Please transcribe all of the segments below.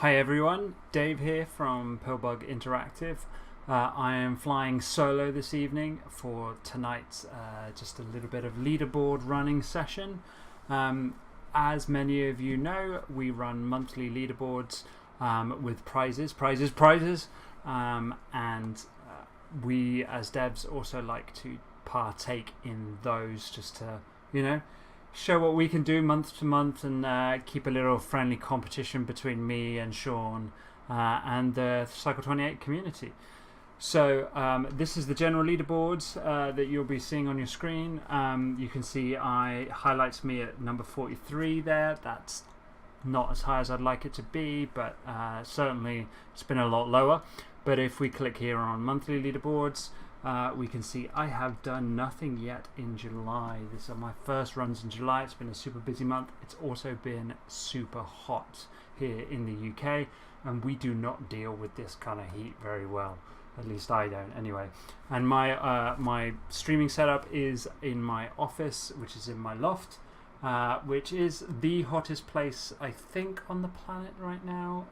Hi everyone, Dave here from Pillbug Interactive. I am flying solo this evening for tonight's just a little bit of leaderboard running session. As many of you know, we run monthly leaderboards with prizes, and we as devs also like to partake in those just to, show what we can do month to month and keep a little friendly competition between me and Sean and the Cycle 28 community. So this is the general leaderboards that you'll be seeing on your screen. You can see I highlights me at number 43 there. That's not as high as I'd like it to be, but certainly it's been a lot lower. But if we click here on monthly leaderboards, we can see I have done nothing yet in July. These are my first runs in July. It's been a super busy month. It's also been super hot here in the UK, and we do not deal with this kind of heat very well. At least I don't, anyway. And my streaming setup is in my office, which is in my loft, which is the hottest place I think on the planet right now.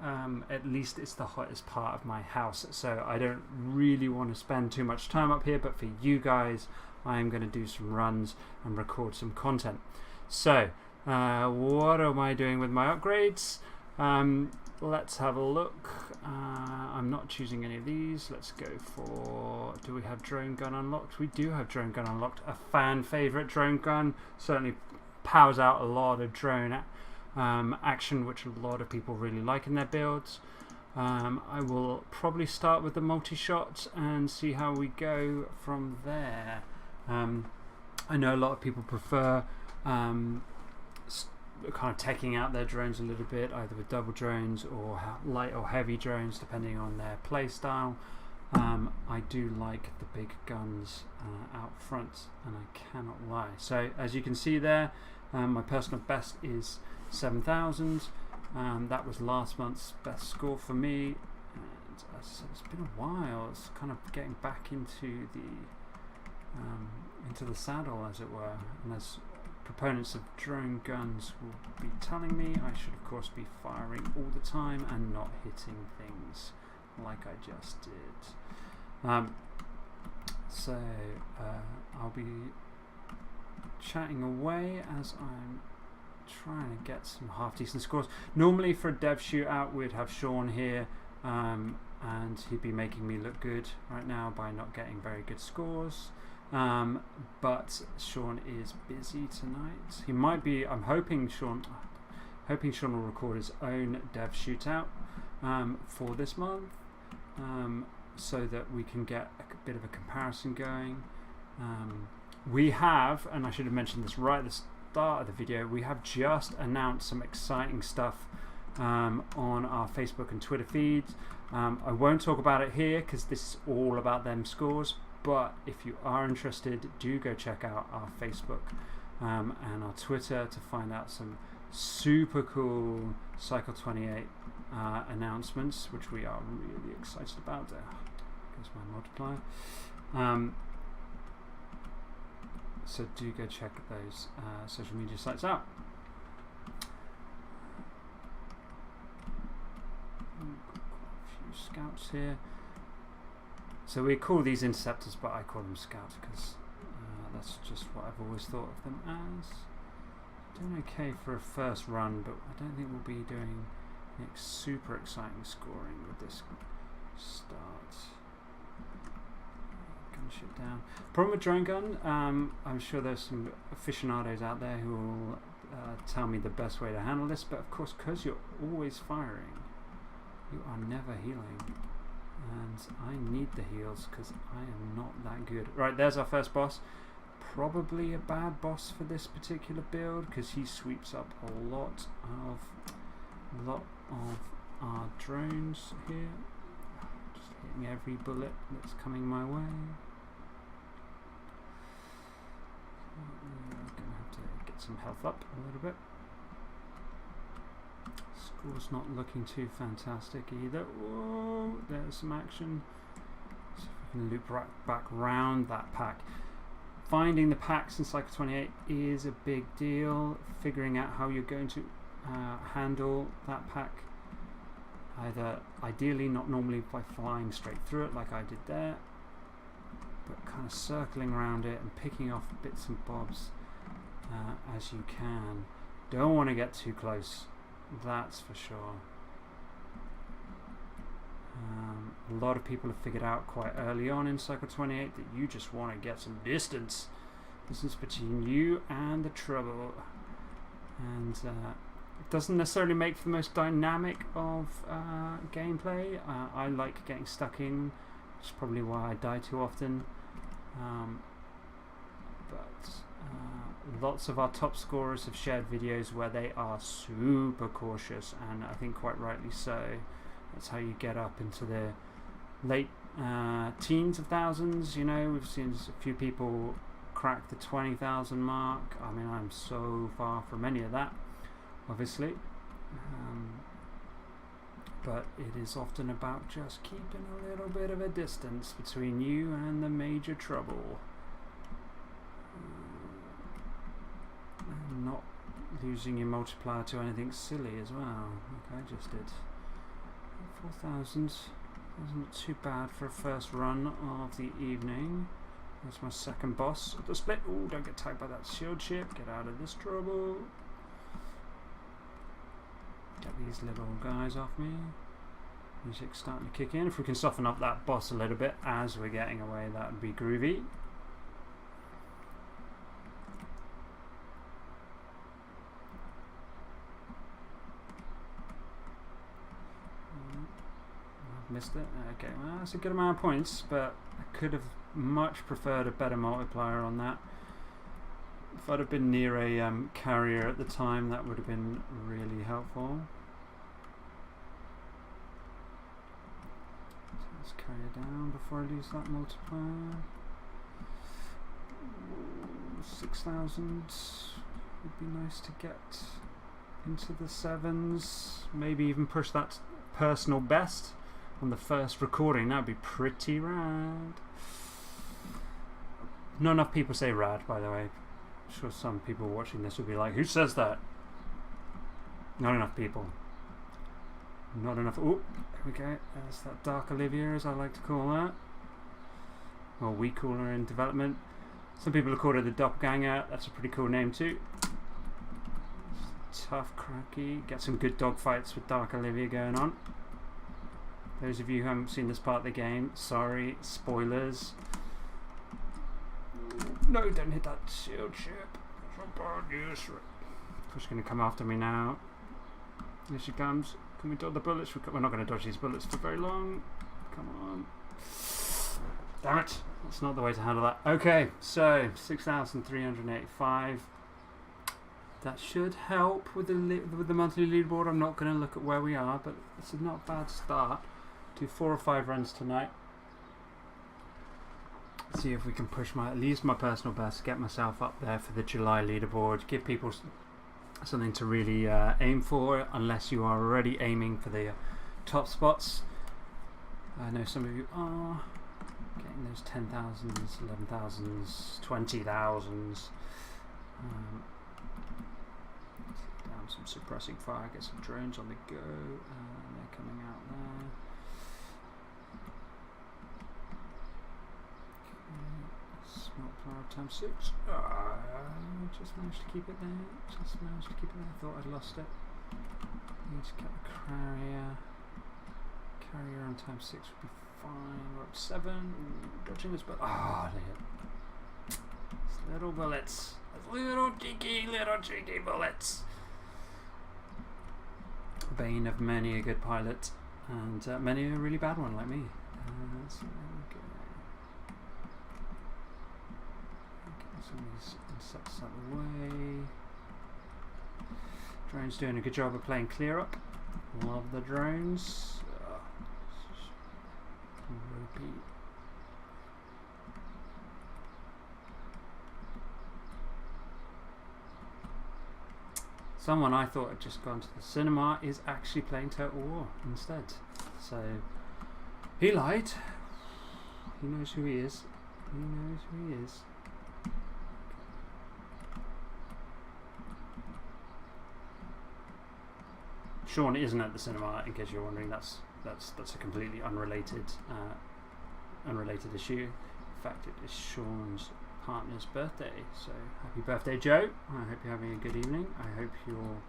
At least it's the hottest part of my house, so I don't really want to spend too much time up here, but for you guys I am going to do some runs and record some content. So what am I doing with my upgrades? Let's have a look. I'm not choosing any of these. Let's go for, do we have drone gun unlocked? We do have drone gun unlocked, a fan favorite drone gun. Certainly powers out a lot of drone action, which a lot of people really like in their builds. I will probably start with the multi-shot and see how we go from there. I know a lot of people prefer kind of taking out their drones a little bit, either with double drones or light or heavy drones, depending on their play style. I do like the big guns out front, and I cannot lie. So as you can see there, my personal best is 7,000. That was last month's best score for me, and as I said, it's been a while. It's kind of getting back into the saddle, as it were, and as proponents of drone guns will be telling me, I should of course be firing all the time and not hitting things like I just did. So I'll be chatting away as I'm trying to get some half decent scores. Normally for a dev shootout we'd have Sean here, and he'd be making me look good right now by not getting very good scores. But Sean is busy tonight. He might be. I'm hoping Sean will record his own dev shootout for this month, so that we can get a bit of a comparison going. We have, and I should have mentioned this right at the start of the video, we have just announced some exciting stuff on our Facebook and Twitter feeds. I won't talk about it here because this is all about them scores. But if you are interested, do go check out our Facebook and our Twitter to find out some super cool Cycle 28 announcements, which we are really excited about. There goes my multiplier. So do go check those social media sites out. Got quite a few scouts here. So we call these interceptors, but I call them scouts because that's just what I've always thought of them as. Doing okay for a first run, but I don't think we'll be doing super exciting scoring with this start. Gunship down. Problem with drone gun, I'm sure there's some aficionados out there who will tell me the best way to handle this, but of course, because you're always firing, you are never healing. And I need the heals because I am not that good. Right, there's our first boss. Probably a bad boss for this particular build because he sweeps up a lot of our drones here. Just hitting every bullet that's coming my way. I'm going to have to get some health up a little bit. Score's not looking too fantastic either. Whoa, there's some action. So if we can loop right back round that pack. Finding the packs in Cycle 28 is a big deal. Figuring out how you're going to handle that pack Either ideally not normally by flying straight through it like I did there, but kind of circling around it and picking off bits and bobs as you can. Don't want to get too close, that's for sure. A lot of people have figured out quite early on in Cycle 28 that you just want to get some distance between you and the trouble, and it doesn't necessarily make for the most dynamic of gameplay. I like getting stuck in, which is probably why I die too often. But lots of our top scorers have shared videos where they are super cautious, and I think quite rightly so. That's how you get up into the late teens of thousands. You know, we've seen a few people crack the 20,000 mark. I mean, I'm so far from any of that, obviously. But it is often about just keeping a little bit of a distance between you and the major trouble. And not losing your multiplier to anything silly as well, like I just did. 4,000 wasn't too bad for a first run of the evening. That's my second boss at the split. Ooh, don't get tagged by that shield ship. Get out of this trouble. Get these little guys off me. Music's starting to kick in. If we can soften up that boss a little bit as we're getting away, that would be groovy. Missed it. Okay, well, that's a good amount of points, but I could have much preferred a better multiplier on that. If I'd have been near a carrier at the time, that would have been really helpful. So let's carry it down before I lose that multiplier. 6,000 would be nice to get into the 7s. Maybe even push that personal best on the first recording. That'd be pretty rad. Not enough people say rad, by the way. I'm sure some people watching this will be like, who says that? Not enough people. Not enough. Oh, there we go. There's that Dark Olivia, as I like to call that. Well, we call her in development. Some people have called her the Doppelganger. That's a pretty cool name too. Tough, cracky. Get some good dogfights with Dark Olivia going on. Those of you who haven't seen this part of the game, sorry, spoilers. No, don't hit that shield ship. That's bad news. She's going to come after me now. Here she comes. Can we dodge the bullets? We're not going to dodge these bullets for very long. Come on. Damn it. That's not the way to handle that. Okay, so 6,385. That should help with the monthly leaderboard. I'm not going to look at where we are, but it's not a bad start. Do 4 or 5 runs tonight. See if we can push at least my personal best, get myself up there for the July leaderboard, give people something to really aim for, unless you are already aiming for the top spots. I know some of you are getting those 10,000s, 11,000s, 20,000s. Down some suppressing fire, get some drones on the go. They're coming out there. Multiplier times 6. Just managed to keep it there. Just managed to keep it there. I thought I'd lost it. Need to get the carrier. Carrier on times 6 would be fine. We're up to 7. Ooh, dodging this, but they hit. It's little bullets. It's little cheeky bullets. Bane of many a good pilot, and many a really bad one like me. So there we go. Some of these insects out of the way. Drone's doing a good job of playing clear up. Love the drones. Ropey. Someone I thought had just gone to the cinema is actually playing Total War instead. So he lied. He knows who he is. He knows who he is. Sean isn't at the cinema, in case you're wondering. That's a completely unrelated issue. In fact, it is Sean's partner's birthday. So happy birthday, Joe. I hope you're having a good evening. I hope you're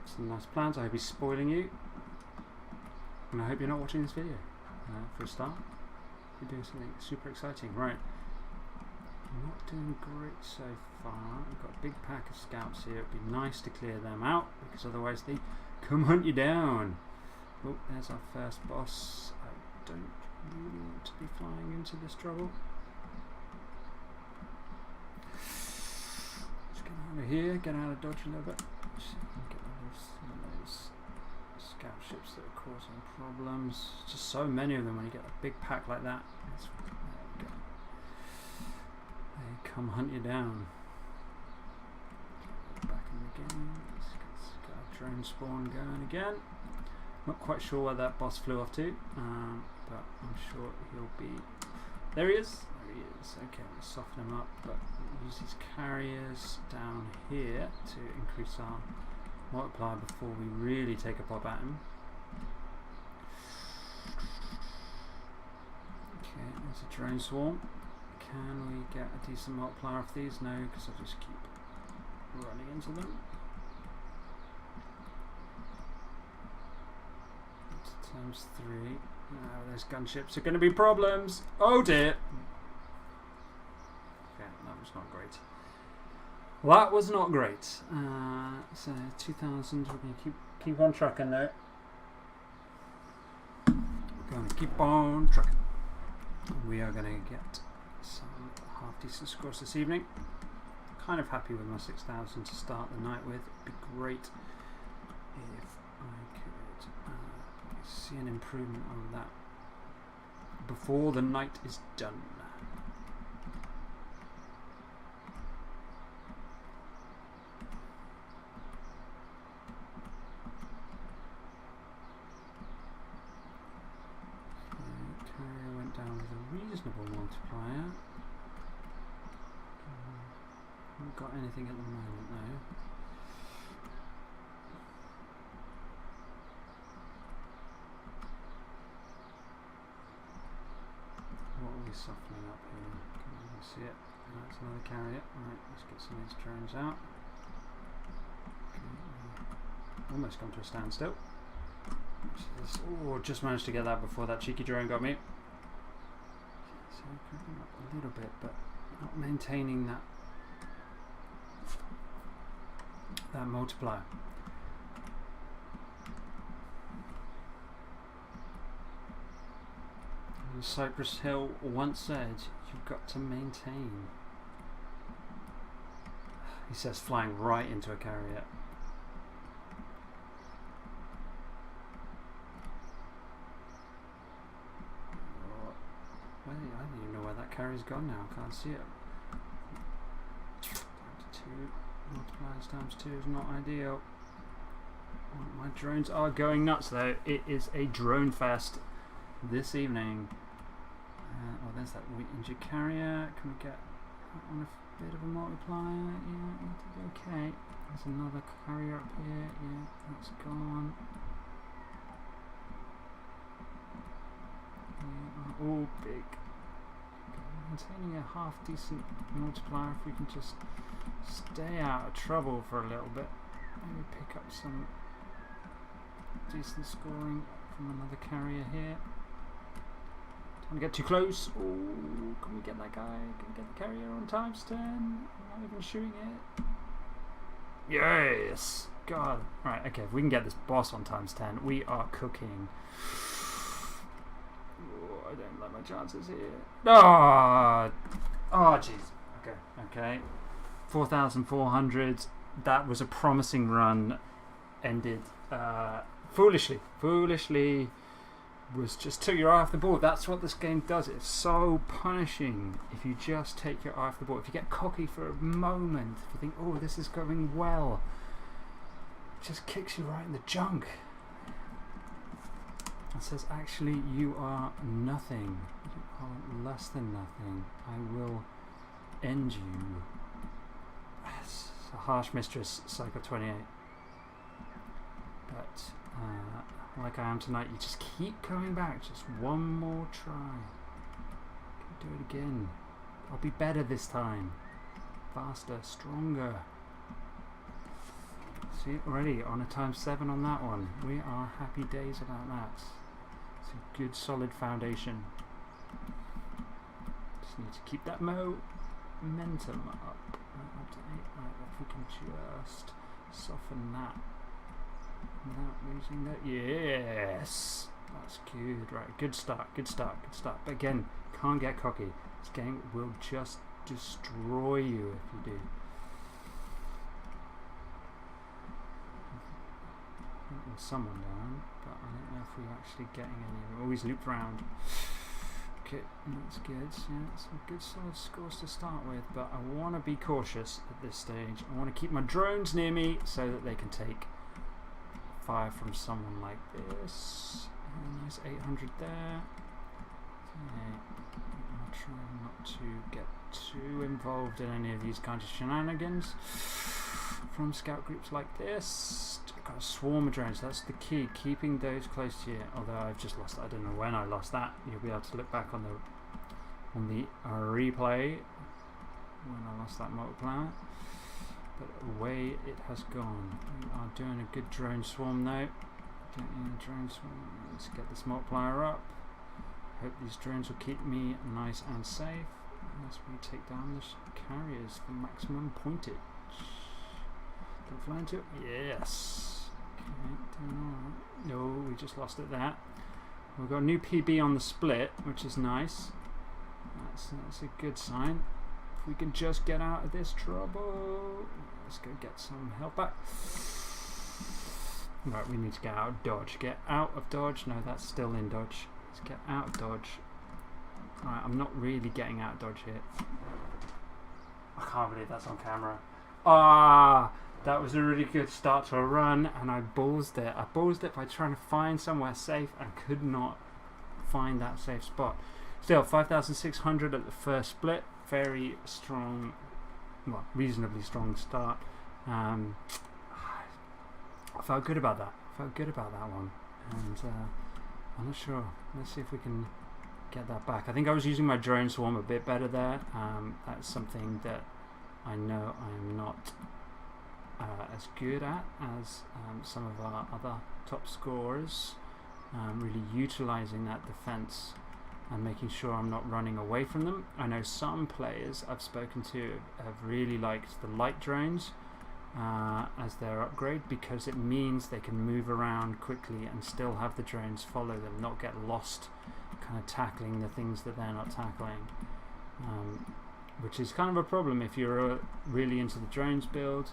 some nice plans. I hope he's spoiling you. And I hope you're not watching this video. For a start, you're doing something super exciting. Right. Not doing great so far. We've got a big pack of scouts here. It'd be nice to clear them out, because otherwise they come hunt you down. Oh, there's our first boss. I don't really want to be flying into this trouble. Let's get out of here, get out of dodge a little bit. See if we can get rid of some of those scout ships that are causing problems. Just so many of them when you get a big pack like that. There we go. They come hunt you down. Back in the game. Let's get our drone spawn going again. Not quite sure where that boss flew off to, but I'm sure he'll be. There he is. There he is. Okay, let's soften him up, but we'll use these carriers down here to increase our multiplier before we really take a pop at him. Okay, there's a drone swarm. Can we get a decent multiplier off these? No, because I'll just keep running into them. That's times 3. Now those gunships are going to be problems. Oh dear. Okay, that was not great. That was not great. So 2,000. We're going to keep on trucking though. We're going to keep on trucking. We are going to get some half decent scores this evening. Kind of happy with my 6,000 to start the night with. It'd be great if I could see an improvement on that before the night is done. Carrier went down with a reasonable multiplier. Haven't got anything at the moment though. What are we softening up here? Can you see it? That's another carrier. Right, let's get some of these drones out. Okay, almost come to a standstill. Oh, just managed to get that before that cheeky drone got me. So creeping up a little bit, but not maintaining that multiplier. And Cypress Hill once said, you've got to maintain. He says flying right into a carrier. I don't even know where that carrier's gone now. I can't see it. Down to 2. Multipliers times 2 is not ideal. My drones are going nuts though. It is a drone fest this evening. Oh, there's that injured carrier. Can we get that on a bit of a multiplier? Yeah, okay. There's another carrier up here. Yeah, that's gone. Yeah, all big. Maintaining a half decent multiplier if we can just stay out of trouble for a little bit. Maybe pick up some decent scoring from another carrier here. Don't want to get too close. Oh, can we get that guy? Can we get the carrier on times 10? I'm not even shooting it. Yes! God. Right, okay, if we can get this boss on times 10, we are cooking. I don't like my chances here. Oh, jeez. Okay. 4,400. That was a promising run. Ended foolishly. Was just took your eye off the ball. That's what this game does. It's so punishing if you just take your eye off the ball. If you get cocky for a moment, if you think, oh, this is going well, it just kicks you right in the junk. It says, actually, you are nothing. You are less than nothing. I will end you. Yes, a harsh mistress, Psycho 28. But like I am tonight, you just keep coming back. Just one more try. Do it again. I'll be better this time. Faster, stronger. See, already on a �৭ on that one. We are happy days about that. It's a good solid foundation. Just need to keep that momentum up. Up to 8. Right, if we can just soften that without losing that. Yes! That's good. Right, good start, good start, good start. But again, can't get cocky. This game will just destroy you if you do. There's someone down, but I don't know if we're actually getting any. We're always looped round. Okay, that's good. Yeah, some good solid scores to start with, but I want to be cautious at this stage. I want to keep my drones near me so that they can take fire from someone like this. Nice 800 there. Okay, I'm trying not to get too involved in any of these kinds of shenanigans from scout groups like this. I've got a swarm of drones, that's the key, keeping those close to you. Although I've just lost that, I don't know when I lost that. You'll be able to look back on the replay when I lost that multiplier. But away it has gone. We are doing a good drone swarm though. Getting a drone swarm. Let's get this multiplier up. Hope these drones will keep me nice and safe as we take down the carriers for maximum pointage. Don't fly into it. Yes. Okay, doing alright. No, we just lost it there. We've got a new PB on the split, which is nice. That's a good sign. If we can just get out of this trouble. Let's go get some help back. Right, we need to get out of dodge. Get out of dodge. No, that's still in dodge. Let's get out of dodge. Alright, I'm not really getting out of dodge here. I can't believe that's on camera. Ah, that was a really good start to a run, and I ballsed it. I ballsed it by trying to find somewhere safe and could not find that safe spot. Still, 5,600 at the first split. Very strong, well, reasonably strong start. I felt good about that. Felt good about that one, and I'm not sure. Let's see if we can get that back. I think I was using my drone swarm a bit better there. That's something that I know I am not as good at as some of our other top scorers. Really utilising that defence and making sure I'm not running away from them. I know some players I've spoken to have really liked the light drones as their upgrade, because it means they can move around quickly and still have the drones follow them, not get lost kind of tackling the things that they're not tackling, which is kind of a problem if you're really into the drones build.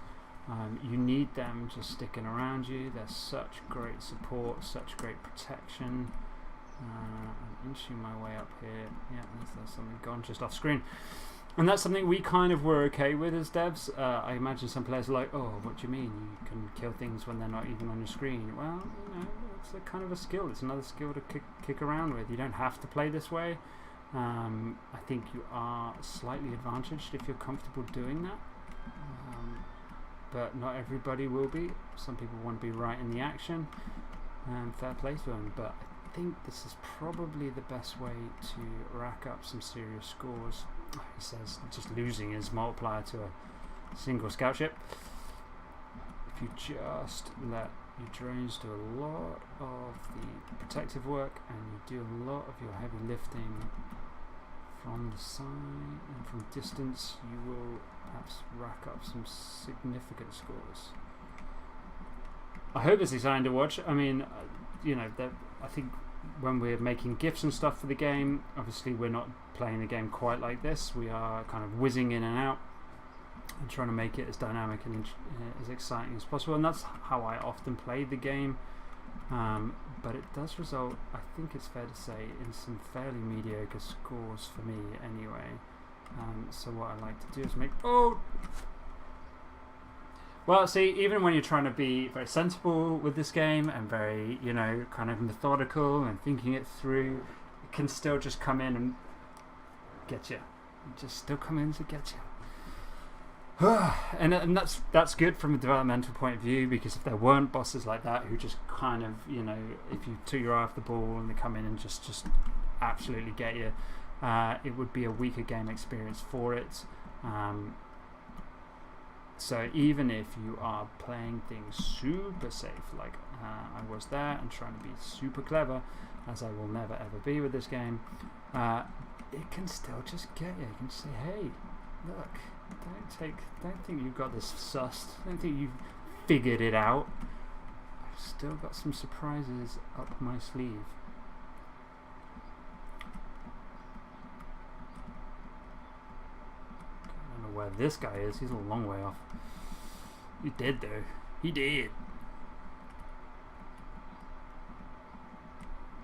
You need them just sticking around you. They're such great support, such great protection. I'm inching my way up here. Yeah, there's something gone just off screen. And that's something we kind of were okay with as devs. I imagine some players are like, oh, what do you mean? You can kill things when they're not even on your screen. Well, you know, it's a kind of a skill. It's another skill to kick around with. You don't have to play this way. I think you are slightly advantaged if you're comfortable doing that. But not everybody will be. Some people want to be right in the action, and fair play to them. But I think this is probably the best way to rack up some serious scores. He says just losing his multiplier to a single scout ship. If you just let your drones do a lot of the protective work and you do a lot of your heavy lifting from the side and from distance, you will perhaps rack up some significant scores. I hope it's exciting to watch. I mean, you know, I think when we're making GIFs and stuff for the game, obviously we're not playing the game quite like this. We are kind of whizzing in and out and trying to make it as dynamic and as exciting as possible, and that's how I often play the game. But it does result, I think it's fair to say, in some fairly mediocre scores for me anyway. So what I like to do is make... Oh! Well, see, even when you're trying to be very sensible with this game and very, you know, kind of methodical and thinking it through, it can still just come in and get you. Just still come in to get you. And that's good from a developmental point of view, because if there weren't bosses like that who just kind of, if you took your eye off the ball and they come in and just absolutely get you, it would be a weaker game experience for it. So even if you are playing things super safe, like I was there, and trying to be super clever, as I will never ever be with this game, it can still just get you. You can say, hey, look, don't think you've got this sussed. Don't think you've figured it out. I've still got some surprises up my sleeve. I don't know where this guy is. He's a long way off. He did though. He did.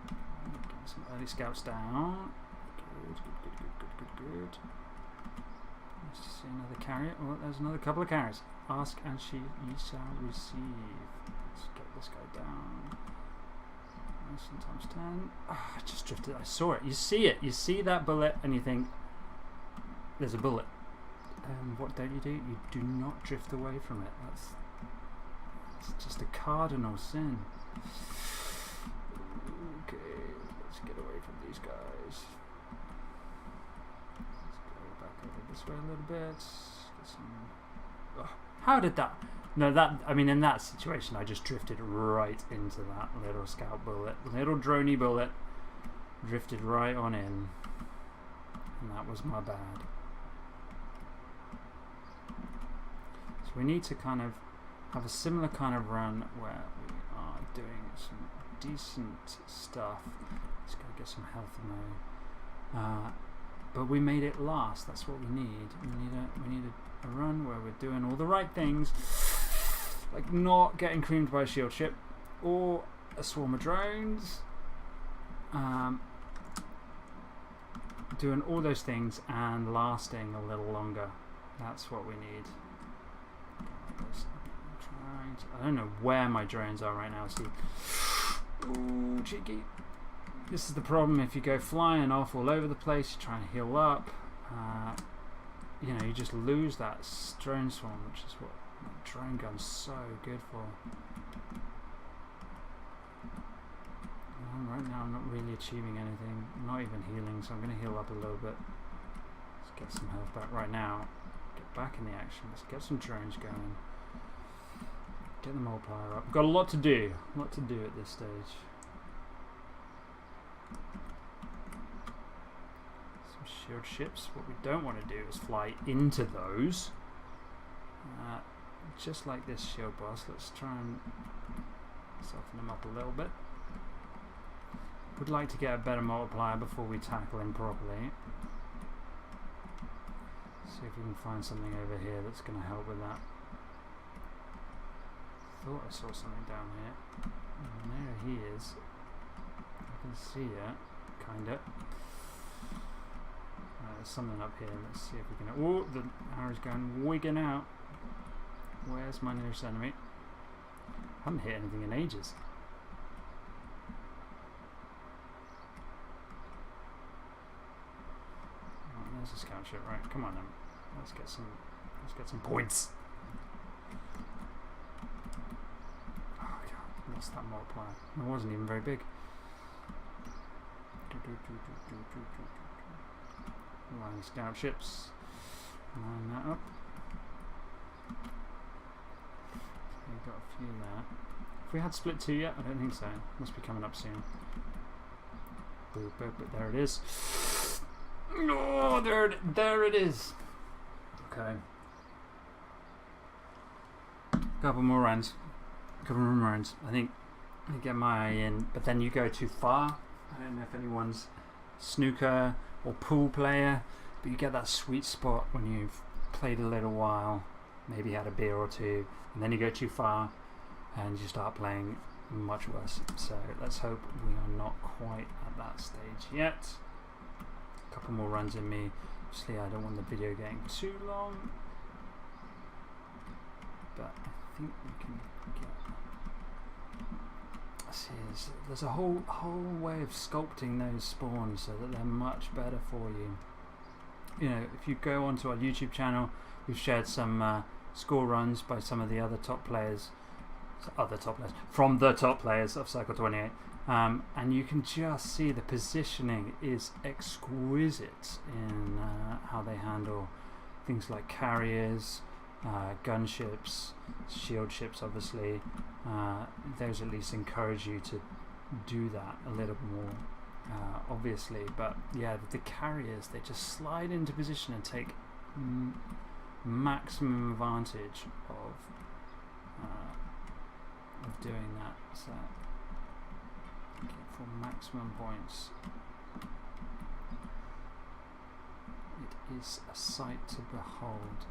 Get some early scouts down. Good. Let's see another carrier. Oh, there's another couple of carriers. Ask and ye shall receive. Let's get this guy down. Sometimes 10. I just drifted. I saw it. You see it. You see that bullet and you think, there's a bullet. And what don't you do? You do not drift away from it. That's just a cardinal sin. Okay, let's get away from these guys. This way a little bit. Get some... how did that? No, in that situation, I just drifted right into that little scout bullet, little droney bullet, drifted right on in, and that was my bad. So we need to kind of have a similar kind of run where we are doing some decent stuff. Let's go get some health now. But we made it last. That's what we need. We need a run where we're doing all the right things, like not getting creamed by a shield ship or a swarm of drones. Doing all those things and lasting a little longer. That's what we need. I don't know where my drones are right now. See, ooh, cheeky. This is the problem if you go flying off all over the place, you try and heal up, you just lose that drone swarm, which is what the drone gun's so good for. Right now I'm not really achieving anything, I'm not even healing, so I'm going to heal up a little bit. Let's get some health back right now, get back in the action, let's get some drones going, get the multiplier up. We've got a lot to do at this stage. Shield ships. What we don't want to do is fly into those. Just like this shield boss. Let's try and soften them up a little bit. Would like to get a better multiplier before we tackle him properly. See if we can find something over here that's going to help with that. Thought I saw something down here. And there he is. I can see it, kinda. There's something up here. Let's see if we can. Oh, the arrow's going wigging out. Where's my nearest enemy? I haven't hit anything in ages. Oh, there's a scout ship, right? Come on then. Let's get some points. Oh god, lost that multiplier. It wasn't even very big. Line scout ships. Line that up. So we've got a few there. Have we had split 2 yet? I don't think so. Must be coming up soon. Boop, boop, boop. There it is. Oh, there it is. Okay. Couple more runs. I think I get my eye in, but then you go too far. I don't know if anyone's snooker or pool player, but you get that sweet spot when you've played a little while, maybe had a beer or two, and then you go too far and you start playing much worse. So let's hope we are not quite at that stage yet. A couple more runs in me. Obviously I don't want the video getting too long, but I think we can get... There's a whole way of sculpting those spawns so that they're much better for you. if you go onto our YouTube channel, we've shared some score runs by some of the other top players, from the top players of Cycle 28. And you can just see the positioning is exquisite in how they handle things like carriers, gunships, shield ships obviously. Those at least encourage you to do that a little more obviously, but yeah, the carriers, they just slide into position and take maximum advantage of doing that. So for maximum points, it is a sight to behold.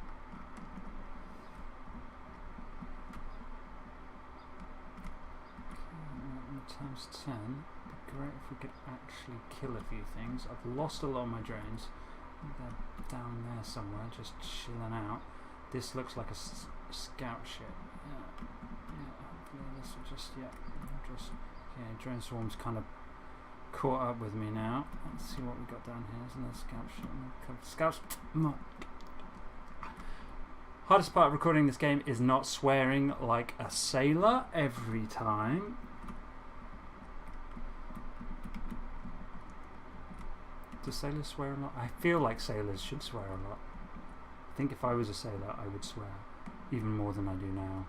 Times 10. It'd be great if we could actually kill a few things. I've lost a lot of my drones. They're down there somewhere, just chilling out. This looks like a scout ship. Yeah. Hopefully this will just. Drone swarm's kind of caught up with me now. Let's see what we got down here. There's another scout ship. Scouts. Hardest part of recording this game is not swearing like a sailor every time. Do sailors swear a lot? I feel like sailors should swear a lot. I think if I was a sailor, I would swear even more than I do now.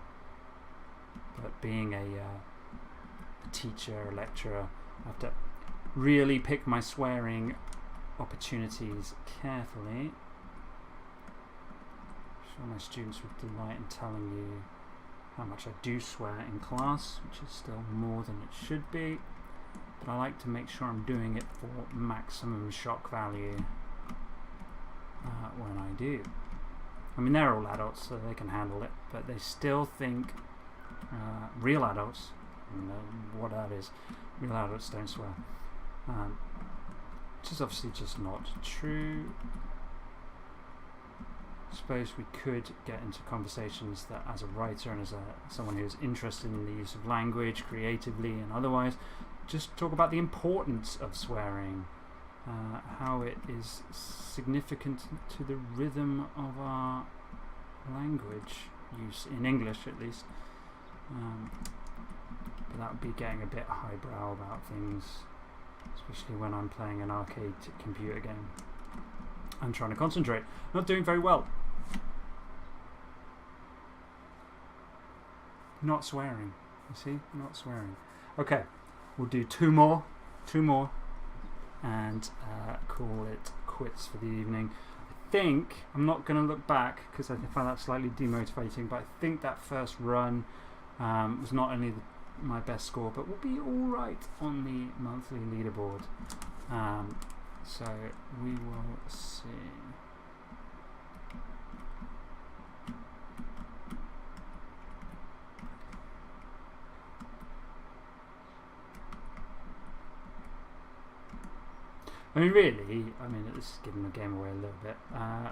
But being a teacher, a lecturer, I have to really pick my swearing opportunities carefully. I'm sure my students would delight in telling you how much I do swear in class, which is still more than it should be. But I like to make sure I'm doing it for maximum shock value when I do. I mean, they're all adults, so they can handle it, but they still think real adults, what that is, real adults don't swear. Which is obviously just not true. I suppose we could get into conversations that, as a writer and as someone who's interested in the use of language creatively and otherwise, just talk about the importance of swearing, how it is significant to the rhythm of our language use, in English at least. But that would be getting a bit highbrow about things, especially when I'm playing an arcade computer game. I'm trying to concentrate. Not doing very well. Not swearing. You see? Not swearing. Okay. We'll do two more, and call it quits for the evening. I think, I'm not going to look back because I find that slightly demotivating, but I think that first run was not only my best score, but will be alright on the monthly leaderboard. So we will see. I mean, really, this is giving the game away a little bit. I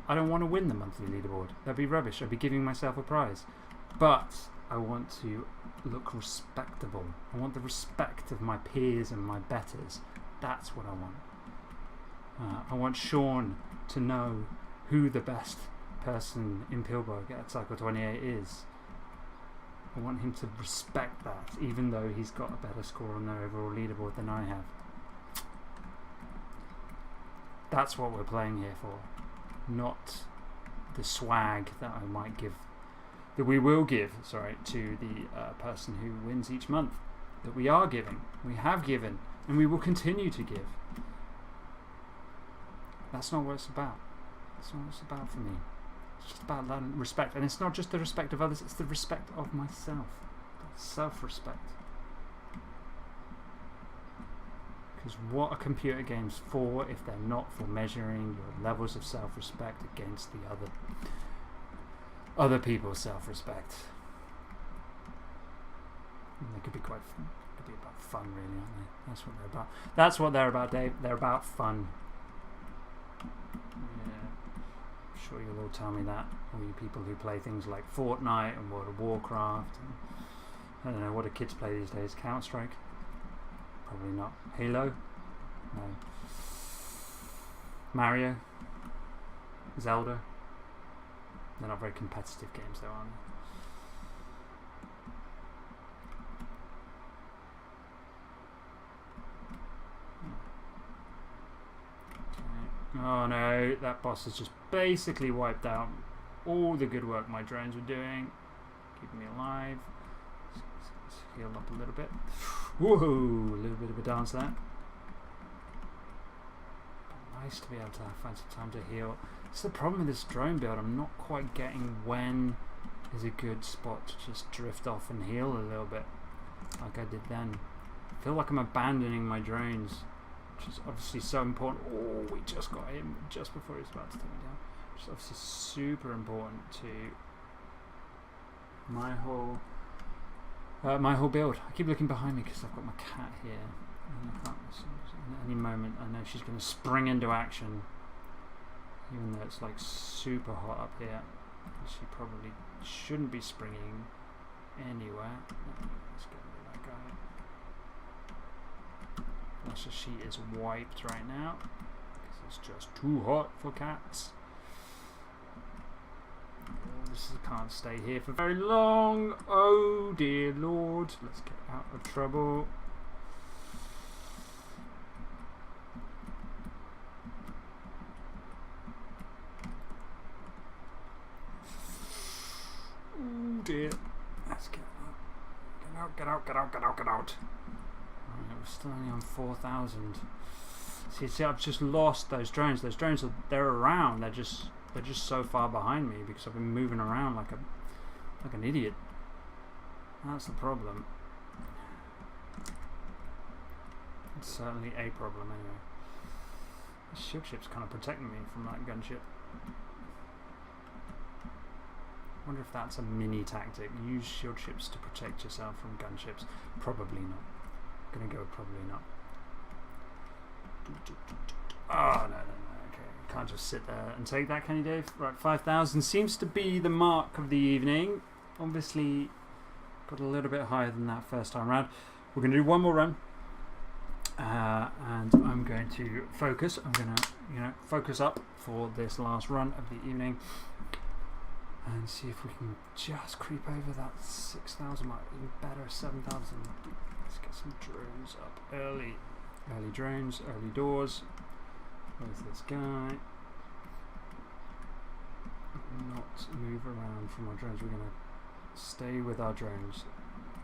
don't want to win the monthly leaderboard. That'd be rubbish. I'd be giving myself a prize. But I want to look respectable. I want the respect of my peers and my betters. That's what I want. I want Sean to know who the best person in Pilbog at Cycle 28 is. I want him to respect that, even though he's got a better score on their overall leaderboard than I have. That's what we're playing here for, not the swag that I might give, that we will give, to the person who wins each month. That we are giving, we have given, and we will continue to give. That's not what it's about. That's not what it's about for me. It's just about respect, and it's not just the respect of others, it's the respect of myself. Self-respect. Because what are computer games for if they're not for measuring your levels of self-respect against the other people's self-respect? And they could be quite fun. Could be about fun, really, aren't they? That's what they're about. That's what they're about, Dave. They're about fun. Yeah, I'm sure you'll all tell me that. All you people who play things like Fortnite and World of Warcraft. And, I don't know, what do kids play these days? Counter-Strike? Probably not. Halo? No. Mario? Zelda. They're not very competitive games though, are they? Oh no, that boss has just basically wiped out all the good work my drones were doing, keeping me alive. Let's heal up a little bit. Whoa, a little bit of a dance there. But nice to be able to find some time to heal. It's the problem with this drone build, I'm not quite getting when is a good spot to just drift off and heal a little bit, like I did then. I feel like I'm abandoning my drones, which is obviously so important. Oh, we just got him just before he was about to take me down. Which is obviously super important to my whole build. I keep looking behind me because I've got my cat here. And I can't, at any moment I know she's going to spring into action, even though it's like super hot up here. She probably shouldn't be springing anywhere. Let's get rid of that guy. So she is wiped right now because it's just too hot for cats. Oh, this can't stay here for very long. Oh dear Lord, let's get out of trouble. Oh dear, let's get out. Get out. We're still only on 4,000. See, I've just lost those drones. Those drones they're around. They're just so far behind me because I've been moving around like an idiot. That's the problem. It's certainly a problem anyway. The shield ship's kind of protecting me from that gunship. I wonder if that's a mini tactic. Use shield ships to protect yourself from gunships. Probably not. Gonna go probably not. Oh no, okay. You can't just sit there and take that, can you, Dave? Right, 5,000 seems to be the mark of the evening. Obviously got a little bit higher than that first time round. We're gonna do one more run. And I'm going to focus. I'm gonna focus up for this last run of the evening and see if we can just creep over that 6,000 mark. Even better, 7,000. Let's get some drones up early. Early drones, early doors. Where's this guy? Not move around from our drones. We're going to stay with our drones.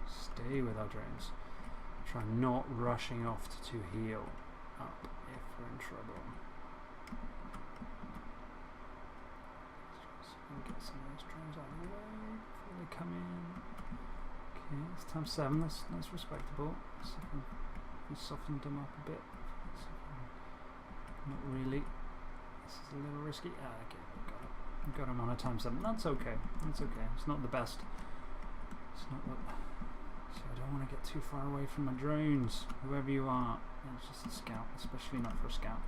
Stay with our drones. Try not rushing off to heal up if we're in trouble. Let's get some of those drones out of the way before they come in. Okay, it's time 7, that's respectable. So we softened them up a bit. Not really. This is a little risky. Okay, we got him on a time 7. That's okay. That's okay. It's not the best. It's not what. So I don't want to get too far away from my drones. Whoever you are, it's just a scout, especially not for a scout.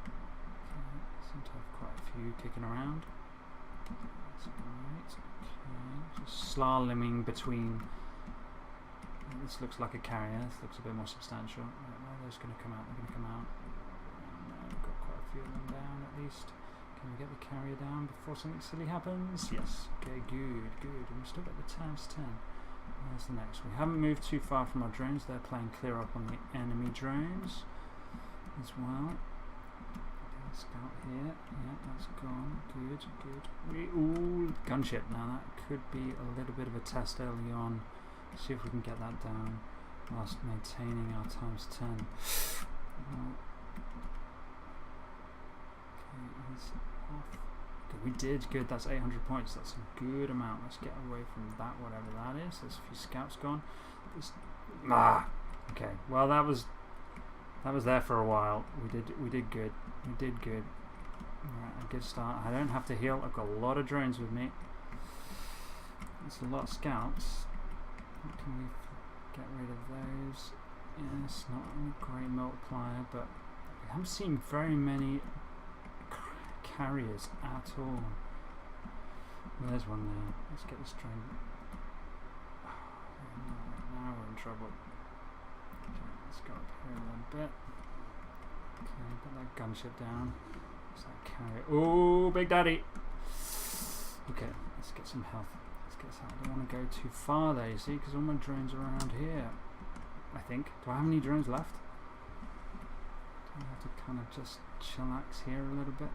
Okay, seem to have quite a few kicking around. That's alright. Okay, just slaloming between. This looks like a carrier. This looks a bit more substantial. Right, well, those going to come out. They're going to come out. We've got quite a few of them down at least. Can we get the carrier down before something silly happens? Yes. Okay, good. And we've still got the times 10. Where's the next? We haven't moved too far from our drones. They're playing clear up on the enemy drones as well. Okay, scout here. Yeah, that's gone. Good. Ooh, gunship. Now that could be a little bit of a test early on. See if we can get that down whilst maintaining our times 10. Okay, he's off. Okay, we did good. That's 800 points. That's a good amount. Let's get away from that, whatever that is. There's a few scouts gone. Okay. Well, that was there for a while. We did good. Right, a good start. I don't have to heal. I've got a lot of drones with me. It's a lot of scouts. Can we get rid of those? Yes, not a great multiplier, but we haven't seen very many carriers at all. Well, there's one there. Let's get this train. Now we're in trouble. Okay, let's go up here a little bit. Okay, put that gunship down. Oh, Big Daddy. Okay, let's get some health. Let's get some. I don't want to go too far there, you see, because all my drones are around here. I think. Do I have any drones left? Do I have to kind of just chillax here a little bit?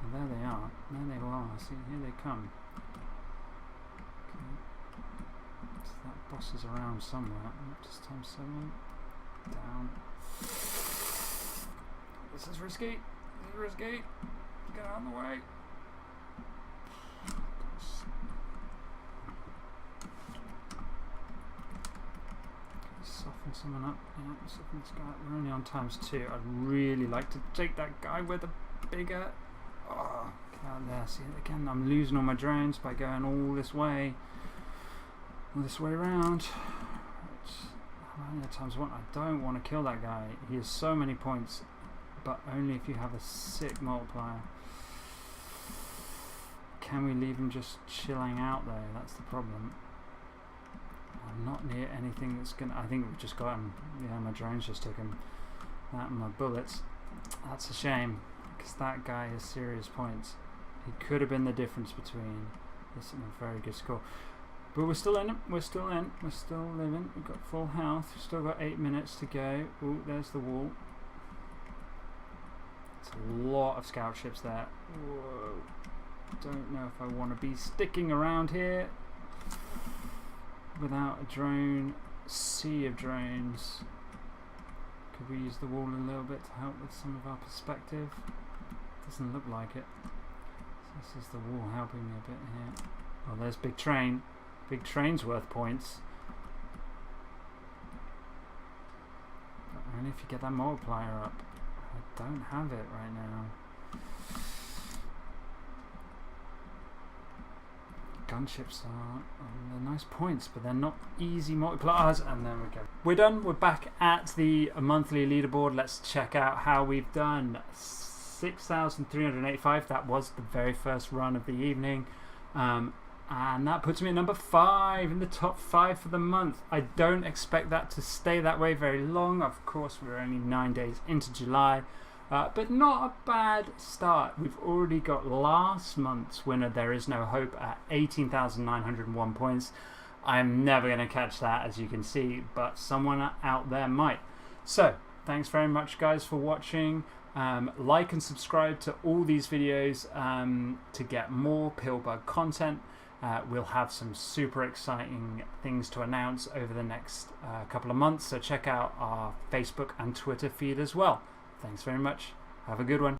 Oh, there they are. There they are. See, here they come. Okay. So that boss is around somewhere. Just times 7. Down. This is risky. This is risky. Get out of the way. Soften someone up. Yeah, soften this guy up. We're only on ×2. I'd really like to take that guy with a bigger. Oh, get out there. See, again, I'm losing all my drones by going all this way. All this way around. How many times one? I don't want to kill that guy. He has so many points, but only if you have a sick multiplier. Can we leave him just chilling out there? That's the problem. I'm not near anything that's gonna. I think we've just got him. Yeah, my drones just took him. That and my bullets. That's a shame, because that guy has serious points. He could have been the difference between this and a very good score. But we're still in it. We're still in. We're still living. We've got full health. We've still got 8 minutes to go. Oh, there's the wall. It's a lot of scout ships there. Whoa. Don't know if I want to be sticking around here without a drone. Sea of drones. Could we use the wall a little bit to help with some of our perspective? Doesn't look like it. So this is the wall helping me a bit here. Oh, there's Big Train. Big Train's worth points. But only if you get that multiplier up. I don't have it right now. Gunships are they're nice points, but they're not easy multipliers. And there we go. We're done. We're back at the monthly leaderboard. Let's check out how we've done. 6,385. That was the very first run of the evening. And that puts me at number 5 in the top 5 for the month. I don't expect that to stay that way very long. Of course, we're only 9 days into July. But not a bad start. We've already got last month's winner, There Is No Hope, at 18,901 points. I'm never going to catch that, as you can see, but someone out there might. So, thanks very much, guys, for watching. Like and subscribe to all these videos to get more Pillbug content. We'll have some super exciting things to announce over the next couple of months, so check out our Facebook and Twitter feed as well. Thanks very much. Have a good one.